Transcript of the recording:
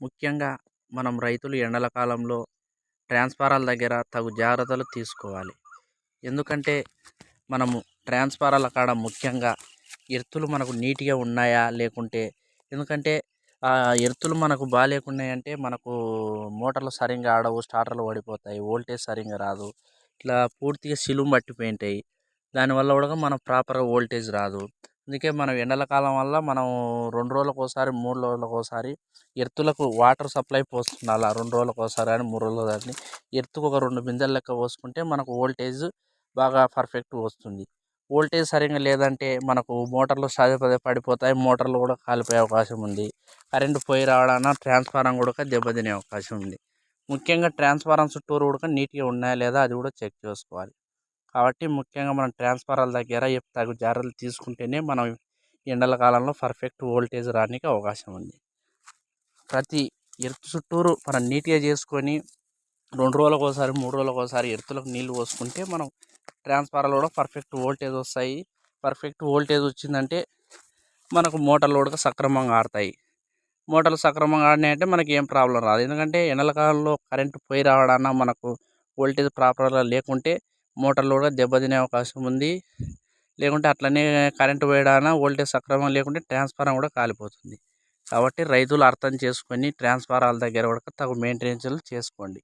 ముఖ్యంగా మనం రైతులు ఎండల కాలంలో ట్రాన్స్ఫారాల దగ్గర తగు జాగ్రత్తలు తీసుకోవాలి. ఎందుకంటే మనము ట్రాన్స్ఫారాల కాడ ముఖ్యంగా ఎర్తులు మనకు నీట్‌గా ఉన్నాయా? లేకుంటే ఎందుకంటే ఎర్తులు మనకు బాలేకున్నాయంటే మనకు మోటార్లు సరింగా ఆడవు, స్టార్టర్లు పడిపోతాయి, వోల్టేజ్ సరింగా రాదు. ఇట్లా పూర్తిగా సిలుం పట్టిపోయింటాయి. దానివల్ల కూడా మనకు ప్రాపర్‌గా వోల్టేజ్ రాదు. అందుకే మనం ఎండల కాలం వల్ల మనం 2 రోజులకోసారి, 3 రోజులకోసారి ఎర్తులకు వాటర్ సప్లై పోస్తుండాల. 2 రోజులకోసారి గాని, 3 రోజులకు గాని ఎర్తుకు ఒక 2 బిందెలు లెక్క పోసుకుంటే మనకు వోల్టేజ్ బాగా పర్ఫెక్ట్‌గా వస్తుంది. వోల్టేజ్ సరింగా లేదంటే మనకు మోటార్లు పదే పదే పడిపోతాయి. మోటార్లు కూడా కాలిపోయే అవకాశం ఉంది. కరెంట్ పోయి రావడాన ట్రాన్స్ఫారం కూడా దెబ్బతినే అవకాశం ఉంది. ముఖ్యంగా ట్రాన్స్ఫారం చుట్టూరు కూడా నీట్‌గా ఉన్నాయా లేదా అది కూడా చెక్ చేసుకోవాలి. కాబట్టి ముఖ్యంగా మనం ట్రాన్స్ఫారాల దగ్గర తగు జాగ్రత్తలు తీసుకుంటేనే మనం ఎండల కాలంలో పర్ఫెక్ట్ వోల్టేజ్ రానీకి అవకాశం ఉంది. ప్రతి ఎర్త్ చుట్టూరు మనం నీట్‌గా చేసుకొని 2 రోజులకోసారి, 3 రోజులకోసారి ఎర్తులకు నీళ్లు పోసుకుంటే మనం ట్రాన్స్ఫారాలు కూడా పర్ఫెక్ట్ వోల్టేజ్ వస్తాయి. పర్ఫెక్ట్ వోల్టేజ్ వచ్చిందంటే మనకు మోటార్లు కూడా సక్రమంగా ఆడతాయి. మోటార్లు సక్రమంగా ఆడినాయంటే మనకి ఏం ప్రాబ్లం రాదు. ఎందుకంటే ఎండల కాలంలో కరెంట్ పోయి రావడాన మనకు వోల్టేజ్ ప్రాపర్‌గా లేకుంటే మోటార్లు కూడా దెబ్బతినే అవకాశం ఉంది. లేకుంటే అట్లనే కరెంట్ పోయడాన వోల్టేజ్ సక్రమంగా లేకుంటే ట్రాన్స్ఫారం కూడా కాలిపోతుంది. కాబట్టి రైతులు అర్థం చేసుకొని ట్రాన్స్ఫారాల దగ్గర కూడా తగు మెయింటెనెన్స్‌లు చేసుకోండి.